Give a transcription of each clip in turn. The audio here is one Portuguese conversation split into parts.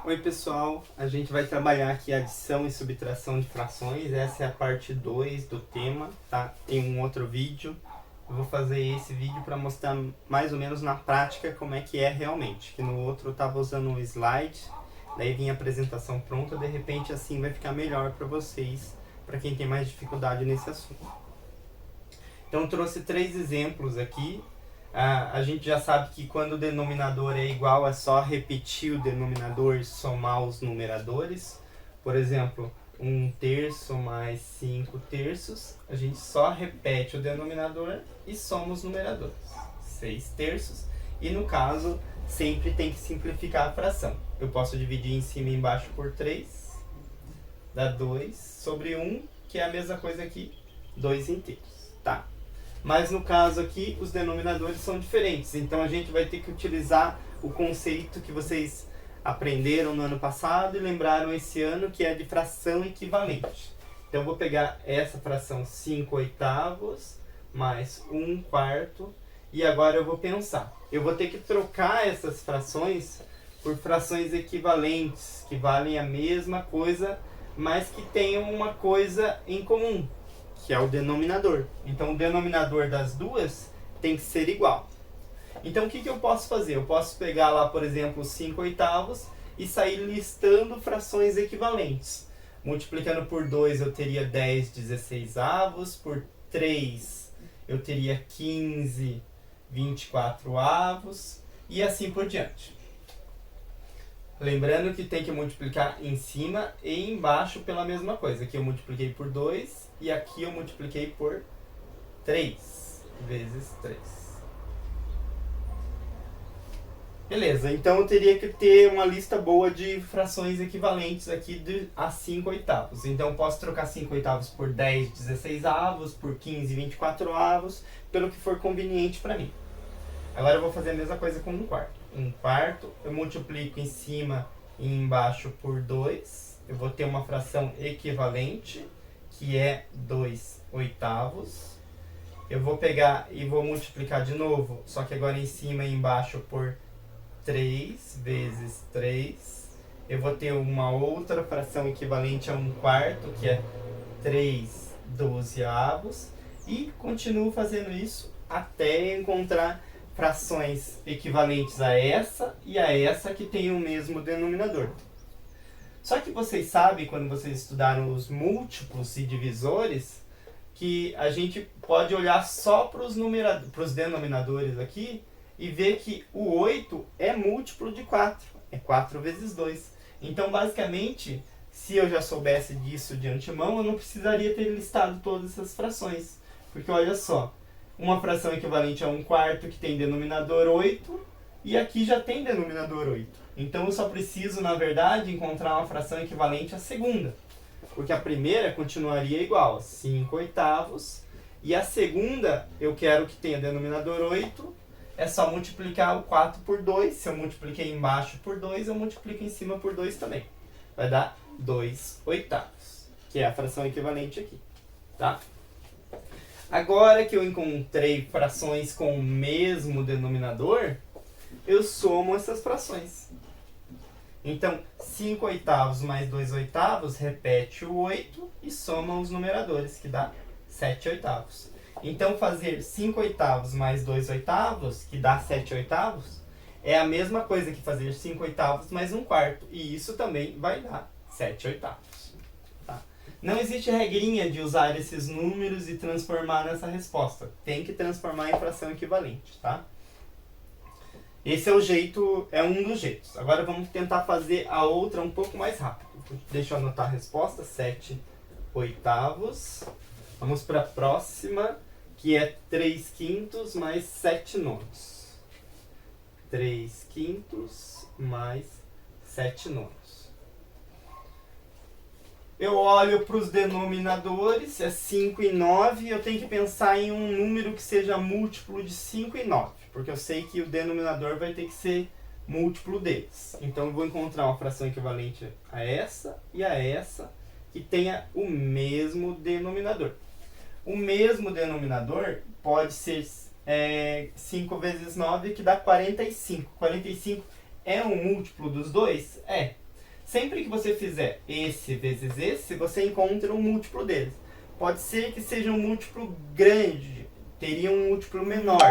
Oi pessoal, a gente vai trabalhar aqui adição e subtração de frações. Essa é a parte 2 do tema, tá? Tem um outro vídeo. Eu vou fazer esse vídeo para mostrar mais ou menos na prática como é que é realmente. Que no outro eu estava usando um slide, daí vinha a apresentação pronta, de repente assim vai ficar melhor para vocês, para quem tem mais dificuldade nesse assunto. Então eu trouxe 3 exemplos aqui. A gente já sabe que quando o denominador é igual, é só repetir o denominador e somar os numeradores. Por exemplo, 1/3 mais 5/3, a gente só repete o denominador e soma os numeradores. 6/3. E no caso, sempre tem que simplificar a fração. Eu posso dividir em cima e embaixo por 3, dá 2 sobre 1, que é a mesma coisa aqui, 2/3. Tá? Mas no caso aqui, os denominadores são diferentes. Então a gente vai ter que utilizar o conceito que vocês aprenderam no ano passado e lembraram esse ano, que é de fração equivalente. Então eu vou pegar essa fração 5/8 mais 1/4 e agora eu vou pensar. Eu vou ter que trocar essas frações por frações equivalentes, que valem a mesma coisa, mas que tenham uma coisa em comum, que é o denominador. Então o denominador das duas tem que ser igual. Então o que eu posso fazer? Eu posso pegar lá, por exemplo, 5/8 e sair listando frações equivalentes. Multiplicando por 2 eu teria 10/16, por 3 eu teria 15/24 e assim por diante. Lembrando que tem que multiplicar em cima e embaixo pela mesma coisa. Aqui eu multipliquei por 2 e aqui eu multipliquei por 3 vezes 3. Beleza, então eu teria que ter uma lista boa de frações equivalentes aqui a 5/8. Então eu posso trocar 5/8 por 10/16, por 15/24, pelo que for conveniente para mim. Agora eu vou fazer a mesma coisa com 1/4. 1/4 eu multiplico em cima e embaixo por 2. Eu vou ter uma fração equivalente, que é 2/8. Eu vou pegar e vou multiplicar de novo, só que agora em cima e embaixo por 3 vezes 3. Eu vou ter uma outra fração equivalente a 1/4, que é 3/12. E continuo fazendo isso até encontrar frações equivalentes a essa e a essa que tem o mesmo denominador. Só que vocês sabem, quando vocês estudaram os múltiplos e divisores, que a gente pode olhar só para os denominadores aqui e ver que o 8 é múltiplo de 4. É 4 vezes 2. Então, basicamente, se eu já soubesse disso de antemão, eu não precisaria ter listado todas essas frações. Porque olha só, uma fração equivalente a 1/4 que tem denominador 8, e aqui já tem denominador 8. Então eu só preciso, na verdade, encontrar uma fração equivalente à segunda. Porque a primeira continuaria igual, 5/8, e a segunda eu quero que tenha denominador 8, é só multiplicar o 4 por 2. Se eu multipliquei embaixo por 2, eu multiplico em cima por 2 também. Vai dar 2/8, que é a fração equivalente aqui. Tá? Agora que eu encontrei frações com o mesmo denominador, eu somo essas frações. Então, 5/8 mais 2/8 repete o 8 e soma os numeradores, que dá 7/8. Então, fazer 5/8 mais 2/8, que dá 7/8, é a mesma coisa que fazer 5/8 mais 1/4. E isso também vai dar 7/8. Não existe regrinha de usar esses números e transformar nessa resposta. Tem que transformar em fração equivalente, tá? Esse é o jeito, é um dos jeitos. Agora vamos tentar fazer a outra um pouco mais rápido. Deixa eu anotar a resposta, 7/8. Vamos para a próxima, que é 3/5 mais 7/9. 3/5 mais 7/9. Eu olho para os denominadores, é 5 e 9, eu tenho que pensar em um número que seja múltiplo de 5 e 9, porque eu sei que o denominador vai ter que ser múltiplo deles. Então eu vou encontrar uma fração equivalente a essa e a essa, que tenha o mesmo denominador. O mesmo denominador pode ser 5 vezes 9, que dá 45. 45 é um múltiplo dos dois? É. Sempre que você fizer esse vezes esse, você encontra um múltiplo deles. Pode ser que seja um múltiplo grande, teria um múltiplo menor,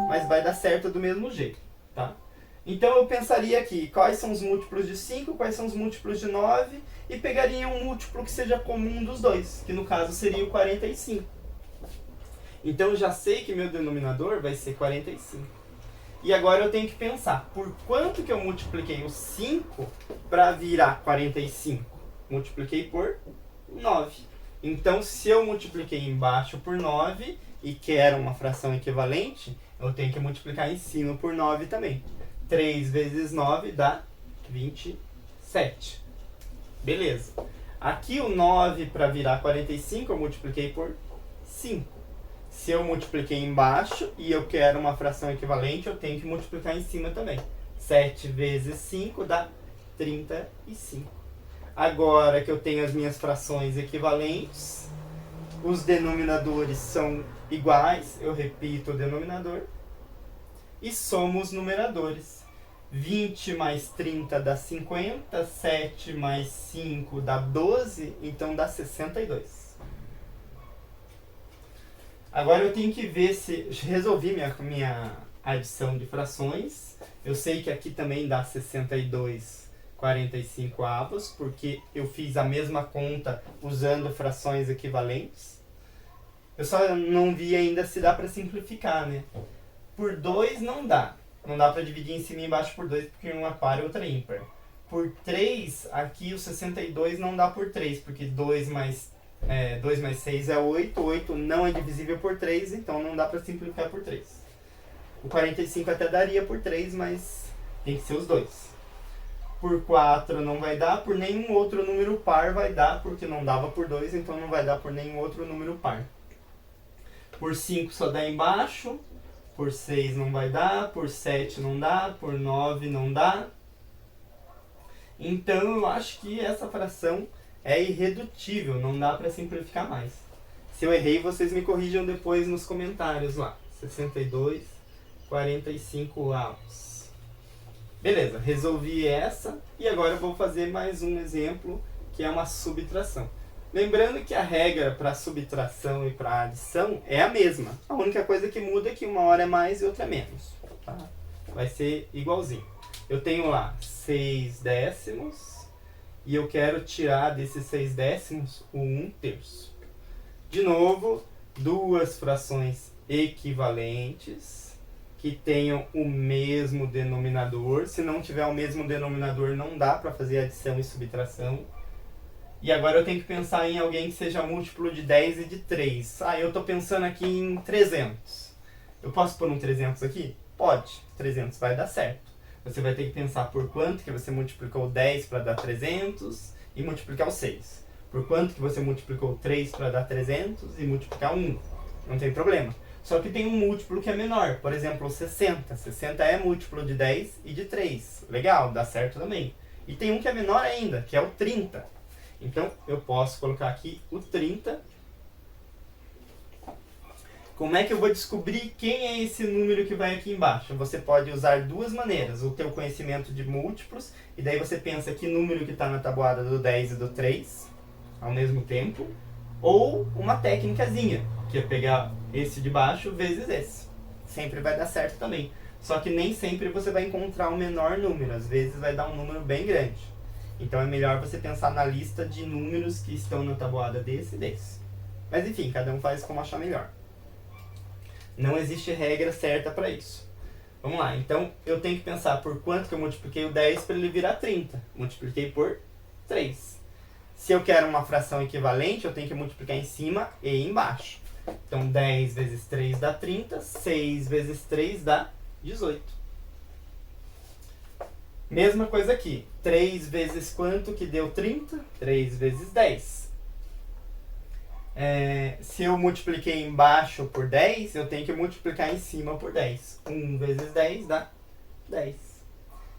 mas vai dar certo do mesmo jeito, tá? Então eu pensaria aqui, quais são os múltiplos de 5, quais são os múltiplos de 9, e pegaria um múltiplo que seja comum dos dois, que no caso seria o 45. Então eu já sei que meu denominador vai ser 45. E agora eu tenho que pensar, por quanto que eu multipliquei o 5 para virar 45? Multipliquei por 9. Então, se eu multipliquei embaixo por 9 e quero uma fração equivalente, eu tenho que multiplicar em cima por 9 também. 3 vezes 9 dá 27. Beleza. Aqui o 9 para virar 45 eu multipliquei por 5. Se eu multipliquei embaixo e eu quero uma fração equivalente, eu tenho que multiplicar em cima também. 7 vezes 5 dá 35. Agora que eu tenho as minhas frações equivalentes, os denominadores são iguais, eu repito o denominador, e somos os numeradores. 20 mais 30 dá 50, 7 mais 5 dá 12, então dá 62. Agora eu tenho que ver se resolvi minha adição de frações. Eu sei que aqui também dá 62,45 avos, porque eu fiz a mesma conta usando frações equivalentes. Eu só não vi ainda se dá para simplificar, né? Por 2 não dá. Não dá para dividir em cima e embaixo por 2, porque um é par e outro é ímpar. Por 3, aqui o 62 não dá por 3, porque 2 mais 6 é 8, 8 não é divisível por 3, então não dá para simplificar por 3. O 45 até daria por 3, mas tem que ser os dois. Por 4 não vai dar, por nenhum outro número par vai dar, porque não dava por 2, então não vai dar por nenhum outro número par. Por 5 só dá embaixo, por 6 não vai dar, por 7 não dá, por 9 não dá. Então eu acho que essa fração é irredutível, não dá para simplificar mais. Se eu errei, vocês me corrijam depois nos comentários lá. 62,45 avos. Beleza, resolvi essa e agora eu vou fazer mais um exemplo que é uma subtração. Lembrando que a regra para subtração e para adição é a mesma. A única coisa que muda é que uma hora é mais e outra é menos. Tá? Vai ser igualzinho. Eu tenho lá 6 décimos. E eu quero tirar desses 6 décimos o 1/3. De novo, duas frações equivalentes que tenham o mesmo denominador. Se não tiver o mesmo denominador, não dá para fazer adição e subtração. E agora eu tenho que pensar em alguém que seja múltiplo de 10 e de 3. Eu estou pensando aqui em 300. Eu posso pôr um 300 aqui? Pode. 300 vai dar certo. Você vai ter que pensar por quanto que você multiplicou 10 para dar 300 e multiplicar o 6. Por quanto que você multiplicou 3 para dar 300 e multiplicar 1. Não tem problema. Só que tem um múltiplo que é menor. Por exemplo, o 60. 60 é múltiplo de 10 e de 3. Legal, dá certo também. E tem um que é menor ainda, que é o 30. Então, eu posso colocar aqui o 30. Como é que eu vou descobrir quem é esse número que vai aqui embaixo? Você pode usar duas maneiras. O teu conhecimento de múltiplos, e daí você pensa que número que está na tabuada do 10 e do 3 ao mesmo tempo. Ou uma técnicazinha, que é pegar esse de baixo vezes esse. Sempre vai dar certo também. Só que nem sempre você vai encontrar o menor número. Às vezes vai dar um número bem grande. Então é melhor você pensar na lista de números que estão na tabuada desse e desse. Mas enfim, cada um faz como achar melhor. Não existe regra certa para isso. Vamos lá, então eu tenho que pensar por quanto que eu multipliquei o 10 para ele virar 30. Multipliquei por 3. Se eu quero uma fração equivalente, eu tenho que multiplicar em cima e embaixo. Então 10 vezes 3 dá 30, 6 vezes 3 dá 18. Mesma coisa aqui. 3 vezes quanto que deu 30? 3 vezes 10. Se eu multipliquei embaixo por 10, eu tenho que multiplicar em cima por 10. 1 vezes 10 dá 10.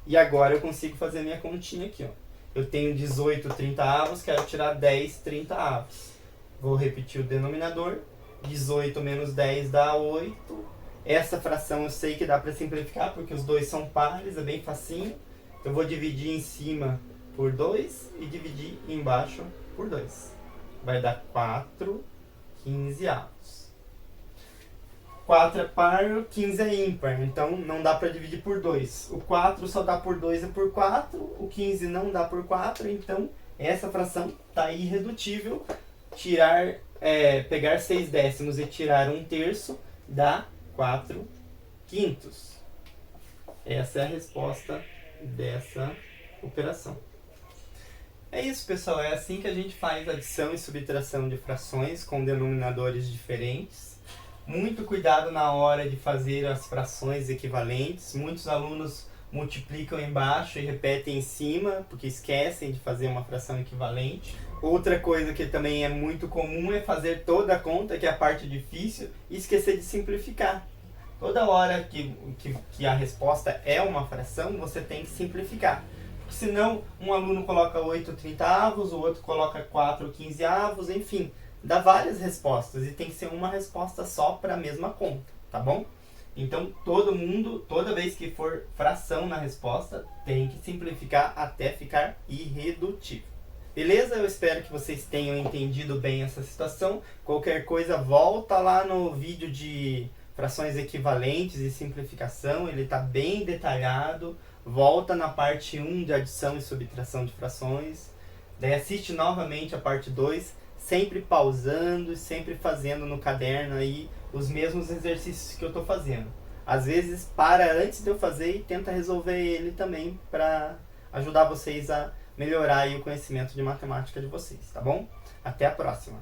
E agora eu consigo fazer minha continha aqui. Eu tenho 18 30avos, quero tirar 10 30avos. Vou repetir o denominador. 18 menos 10 dá 8. Essa fração eu sei que dá para simplificar, porque os dois são pares, é bem facinho. Eu vou dividir em cima por 2 e dividir embaixo por 2. Vai dar 4 quinzeavos. 4 é par, 15 é ímpar, então não dá para dividir por 2. O 4 só dá por 2 e por 4, o 15 não dá por 4, então essa fração está irredutível. Pegar 6 décimos e tirar 1/3 dá 4 quintos. Essa é a resposta dessa operação. É isso, pessoal. É assim que a gente faz adição e subtração de frações com denominadores diferentes. Muito cuidado na hora de fazer as frações equivalentes. Muitos alunos multiplicam embaixo e repetem em cima, porque esquecem de fazer uma fração equivalente. Outra coisa que também é muito comum é fazer toda a conta, que é a parte difícil, e esquecer de simplificar. Toda hora que a resposta é uma fração, você tem que simplificar. Porque senão, um aluno coloca 8/30, o outro coloca 4/15, enfim, dá várias respostas e tem que ser uma resposta só para a mesma conta, tá bom? Então, todo mundo, toda vez que for fração na resposta, tem que simplificar até ficar irredutível. Beleza? Eu espero que vocês tenham entendido bem essa situação. Qualquer coisa, volta lá no vídeo de frações equivalentes e simplificação, ele está bem detalhado. Volta na parte 1 de adição e subtração de frações. Daí assiste novamente a parte 2, sempre pausando e sempre fazendo no caderno aí os mesmos exercícios que eu estou fazendo. Às vezes para antes de eu fazer e tenta resolver ele também para ajudar vocês a melhorar aí o conhecimento de matemática de vocês, tá bom? Até a próxima!